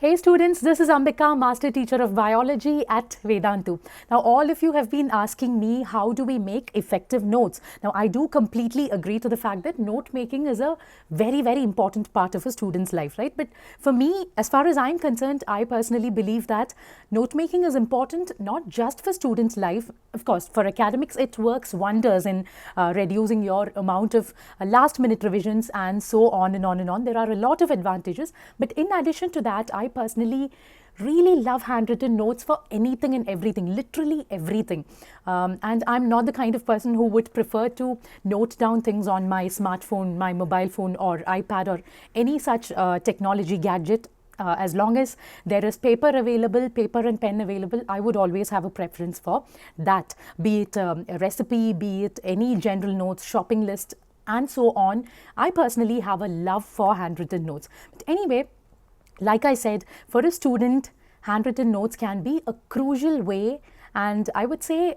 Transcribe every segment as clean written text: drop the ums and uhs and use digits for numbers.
Hey students, this is Ambika, Master Teacher of Biology at Vedantu. Now all of you have been asking me how do we make effective notes. Now I do completely agree to the fact that note making is a very important part of a student's life, right? But for me, as far as I'm concerned, I personally believe that note making is important not just for students' life. Of course, for academics it works wonders in reducing your amount of last minute revisions and so on and on and on. There are a lot of advantages, but in addition to that, I personally really love handwritten notes for anything and everything, literally everything. And I'm not the kind of person who would prefer to note down things on my smartphone, my mobile phone or iPad or any such technology gadget. As long as there is paper available, paper and pen available, I would always have a preference for that, be it a recipe, be it any general notes, shopping list and so on. I personally have a love for handwritten notes. But anyway, like I said, for a student, handwritten notes can be a crucial way, and I would say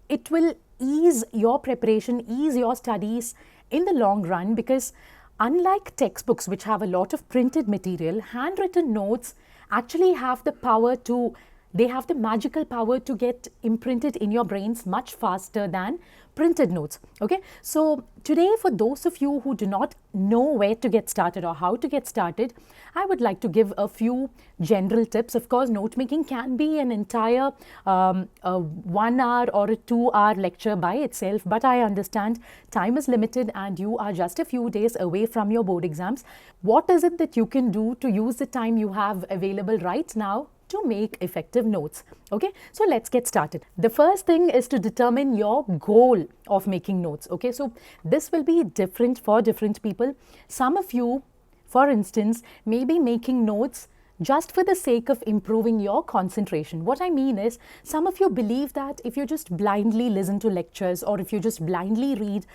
it will ease your preparation, ease your studies in the long run, because unlike textbooks which have a lot of printed material, handwritten notes actually have the power to, they have the magical power to get imprinted in your brains much faster than printed notes. Okay, so today, for those of you who do not know where to get started or how to get started, I would like to give a few general tips. Of course, note making can be an entire 1 hour or a 2 hour lecture by itself, but I understand time is limited and you are just a few days away from your board exams. What is it that you can do to use the time you have available right now to make effective notes? Okay, so let's get started. The first thing is to determine your goal of making notes. Okay, so this will be different for different people. Some of you, for instance, may be making notes just for the sake of improving your concentration. What I mean is, some of you believe that if you just blindly listen to lectures or if you just blindly read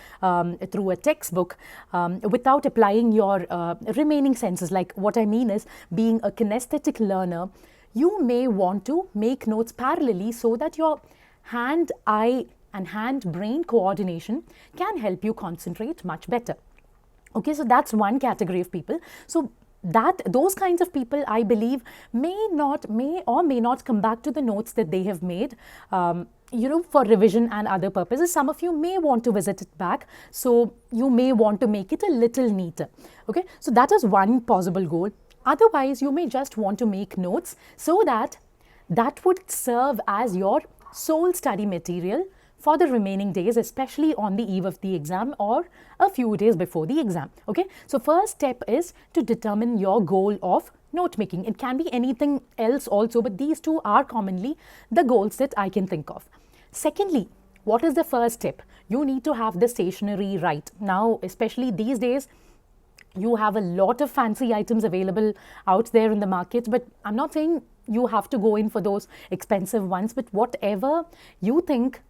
through a textbook without applying your remaining senses, like what I mean is being a kinesthetic learner, you may want to make notes parallelly so that your hand-eye and hand-brain coordination can help you concentrate much better. Okay, so that's one category of people. So those kinds of people, I believe, may or may not come back to the notes that they have made, for revision and other purposes. Some of you may want to visit it back, so you may want to make it a little neater. Okay, so that is one possible goal. Otherwise, you may just want to make notes so that would serve as your sole study material for the remaining days, especially on the eve of the exam or a few days before the exam. Okay, so first step is to determine your goal of note making. It can be anything else also, but these two are commonly the goals that I can think of. Secondly, what is the first step? You need to have the stationery right. Now, especially these days, you have a lot of fancy items available out there in the market, but I'm not saying you have to go in for those expensive ones, but whatever you think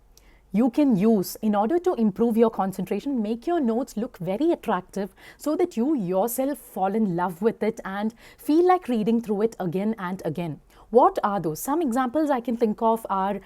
you can use in order to improve your concentration, make your notes look very attractive so that you yourself fall in love with it and feel like reading through it again and again. What are those? Some examples I can think of are,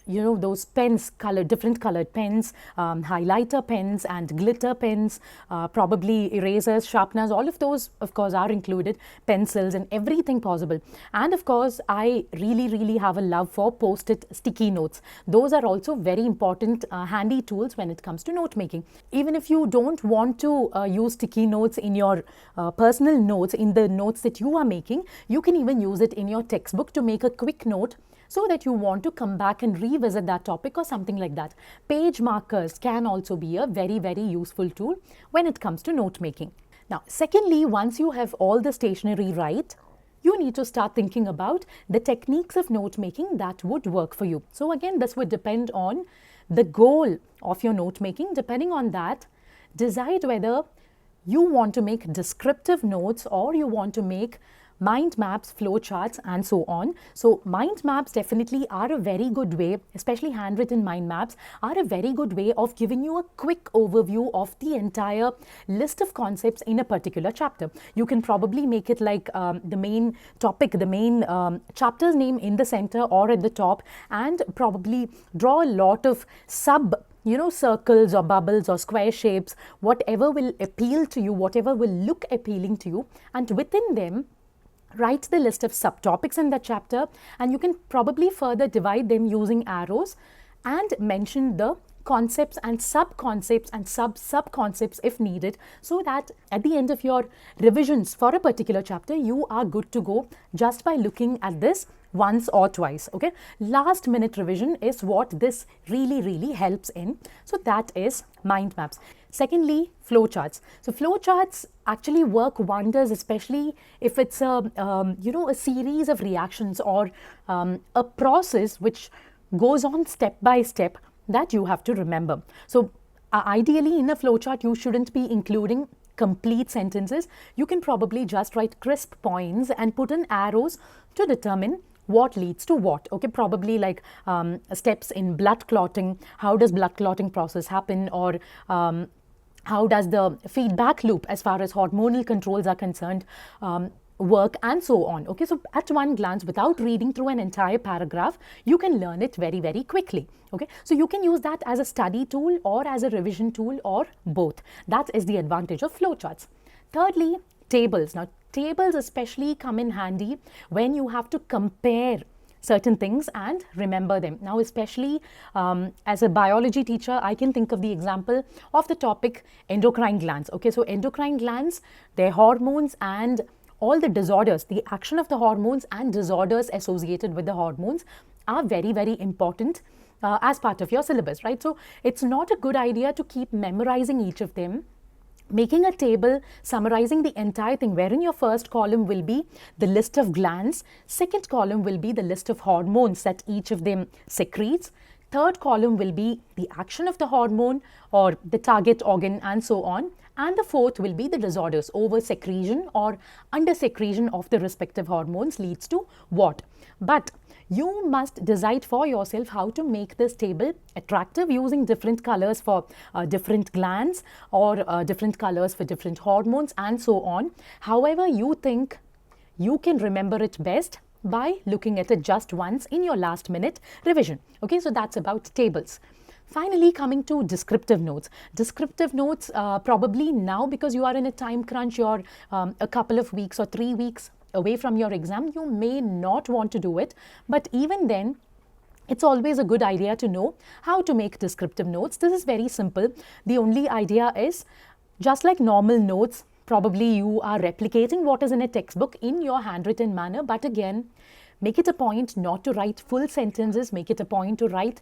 those pens, different colored pens, highlighter pens and glitter pens, probably erasers, sharpeners, all of those, of course, are included, pencils and everything possible. And of course, I really have a love for post-it sticky notes. Those are also very important, handy tools when it comes to note making. Even if you don't want to use sticky notes in your personal notes, in the notes that you are making, you can even use it in your textbook to make a quick note so that you want to come back and revisit that topic or something like that. Page markers can also be a very useful tool when it comes to note making. Now, secondly, once you have all the stationery right, you need to start thinking about the techniques of note making that would work for you. So again, this would depend on the goal of your note making. Depending on that, decide whether you want to make descriptive notes or you want to make mind maps, flow charts and so on. So mind maps definitely are a very good way, especially handwritten mind maps are a very good way of giving you a quick overview of the entire list of concepts in a particular chapter. You can probably make it like the main topic, the main chapter's name in the center or at the top, and probably draw a lot of circles or bubbles or square shapes, whatever will appeal to you, whatever will look appealing to you, and within them Write the list of subtopics in that chapter, and you can probably further divide them using arrows and mention the concepts and sub-concepts and sub-concepts if needed, so that at the end of your revisions for a particular chapter, you are good to go just by looking at this once or twice. Okay, last minute revision is what this really helps in. So that is mind maps. Secondly, flowcharts. So flowcharts actually work wonders, especially if it's a a series of reactions or a process which goes on step by step that you have to remember. So ideally in a flowchart, you shouldn't be including complete sentences. You can probably just write crisp points and put in arrows to determine what leads to what. Okay, probably like steps in blood clotting. How does blood clotting process happen? Or how does the feedback loop as far as hormonal controls are concerned work, and so on. Okay, so at one glance, without reading through an entire paragraph, you can learn it very quickly. Okay, so you can use that as a study tool or as a revision tool or both. That is the advantage of flowcharts. Thirdly, tables. Now, tables especially come in handy when you have to compare certain things and remember them. Now, especially as a biology teacher, I can think of the example of the topic endocrine glands. Okay, so endocrine glands, their hormones and all the disorders, the action of the hormones and disorders associated with the hormones are very important as part of your syllabus, right? So it's not a good idea to keep memorizing each of them. Making a table summarizing the entire thing, wherein your first column will be the list of glands, second column will be the list of hormones that each of them secretes, third column will be the action of the hormone or the target organ, and so on, and the fourth will be the disorders. Over secretion or under secretion of the respective hormones leads to what. But you must decide for yourself how to make this table attractive using different colors for different glands or different colors for different hormones, and so on. However you think you can remember it best by looking at it just once in your last minute revision. Okay, so that's about tables. Finally, coming to descriptive notes. Descriptive notes, probably now, because you are in a time crunch, you're a couple of weeks or 3 weeks away from your exam, you may not want to do it. But even then, it's always a good idea to know how to make descriptive notes. This is very simple. The only idea is, just like normal notes, probably you are replicating what is in a textbook in your handwritten manner, but again, make it a point not to write full sentences. Make it a point to write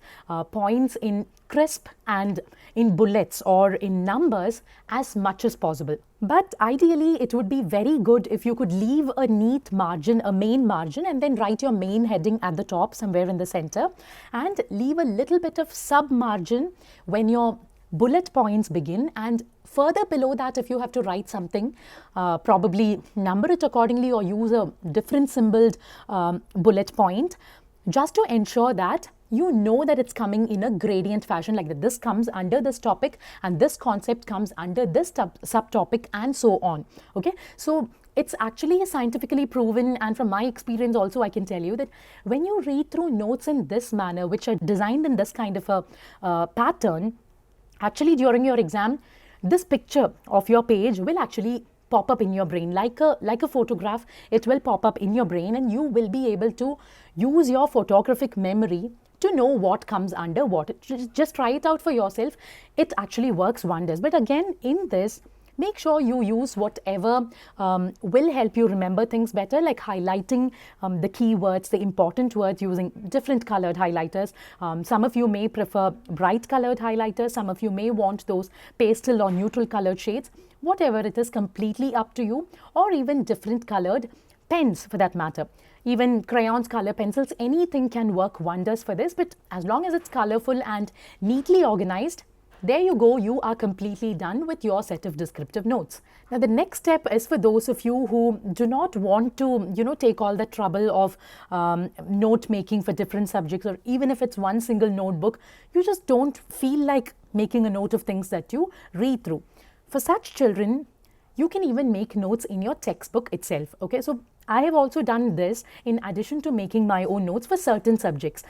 points in crisp and in bullets or in numbers as much as possible. But ideally, it would be very good if you could leave a neat margin, a main margin, and then write your main heading at the top somewhere in the center, and leave a little bit of sub margin when your bullet points begin, and further below that, if you have to write something, probably number it accordingly or use a different symboled bullet point, just to ensure that you know that it's coming in a gradient fashion, like that this comes under this topic and this concept comes under this subtopic, and so on. Okay, so it's actually scientifically proven, and from my experience also, I can tell you that when you read through notes in this manner, which are designed in this kind of a pattern, actually during your exam, this picture of your page will actually pop up in your brain like a photograph. It will pop up in your brain, and you will be able to use your photographic memory to know what comes under what. Just try it out for yourself. It actually works wonders. But again, in this, make sure you use whatever will help you remember things better, like highlighting the keywords, the important words, using different colored highlighters. Some of you may prefer bright colored highlighters. Some of you may want those pastel or neutral colored shades. Whatever it is, completely up to you. Or even different colored pens for that matter. Even crayons, color pencils, anything can work wonders for this. But as long as it's colorful and neatly organized, there you go, you are completely done with your set of descriptive notes. Now, the next step is for those of you who do not want to, take all the trouble of note making for different subjects, or even if it's one single notebook, you just don't feel like making a note of things that you read through. For such children, you can even make notes in your textbook itself. Okay, so I have also done this in addition to making my own notes for certain subjects.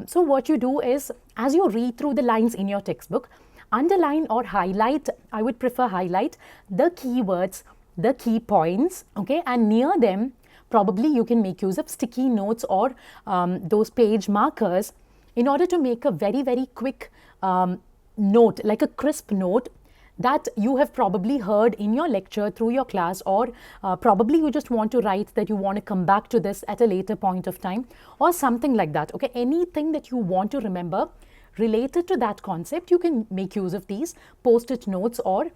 So what you do is, as you read through the lines in your textbook, underline or highlight, I would prefer highlight, the keywords, the key points, okay, and near them, probably you can make use of sticky notes or those page markers in order to make a very, very quick note, like a crisp note that you have probably heard in your lecture through your class, or probably you just want to write that you want to come back to this at a later point of time or something like that. Okay, anything that you want to remember related to that concept, you can make use of these post-it notes or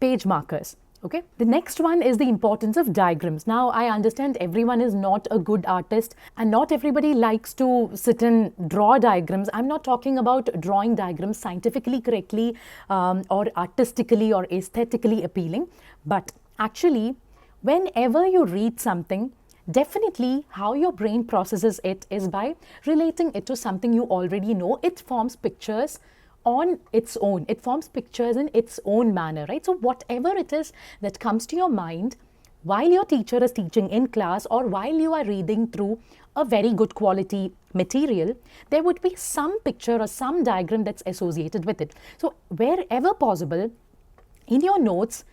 page markers. Okay, the next one is the importance of diagrams. Now, I understand everyone is not a good artist and not everybody likes to sit and draw diagrams. I'm not talking about drawing diagrams scientifically correctly or artistically or aesthetically appealing, but actually, whenever you read something, definitely how your brain processes it is by relating it to something you already know. It forms pictures on its own. It forms pictures in its own manner, right? So whatever it is that comes to your mind while your teacher is teaching in class or while you are reading through a very good quality material, there would be some picture or some diagram that's associated with it. So wherever possible, in your notes,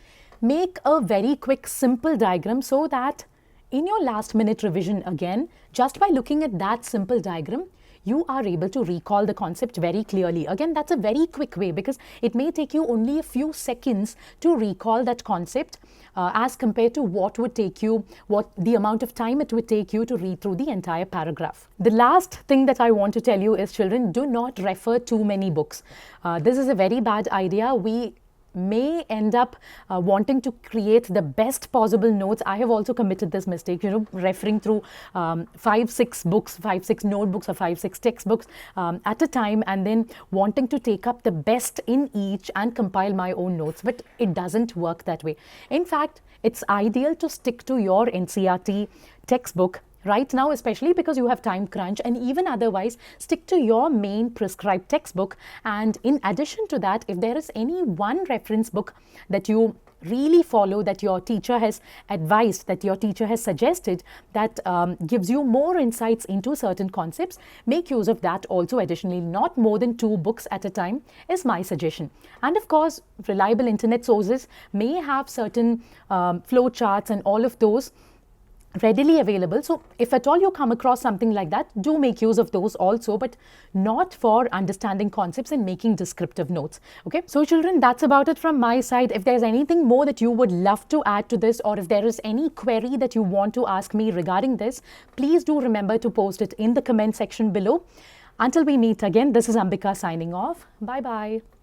make a very quick, simple diagram so that in your last minute revision again, just by looking at that simple diagram, you are able to recall the concept very clearly. Again, that's a very quick way because it may take you only a few seconds to recall that concept as compared to what would take you, what the amount of time it would take you to read through the entire paragraph. The last thing that I want to tell you is, children, do not refer too many books. This is a very bad idea. We may end up wanting to create the best possible notes. I have also committed this mistake, referring through 5-6 books, 5-6 notebooks or 5-6 textbooks at a time, and then wanting to take up the best in each and compile my own notes. But it doesn't work that way. In fact, it's ideal to stick to your NCERT textbook right now, especially because you have time crunch, and even otherwise stick to your main prescribed textbook. And in addition to that, if there is any one reference book that you really follow, that your teacher has advised, that your teacher has suggested, that gives you more insights into certain concepts, make use of that also additionally. Not more than 2 books at a time is my suggestion. And of course, reliable internet sources may have certain flow charts and all of those readily available. So if at all you come across something like that, do make use of those also, but not for understanding concepts and making descriptive notes. Okay, so children, that's about it from my side. If there's anything more that you would love to add to this, or if there is any query that you want to ask me regarding this, please do remember to post it in the comment section below. Until we meet again, this is Ambika signing off. Bye bye.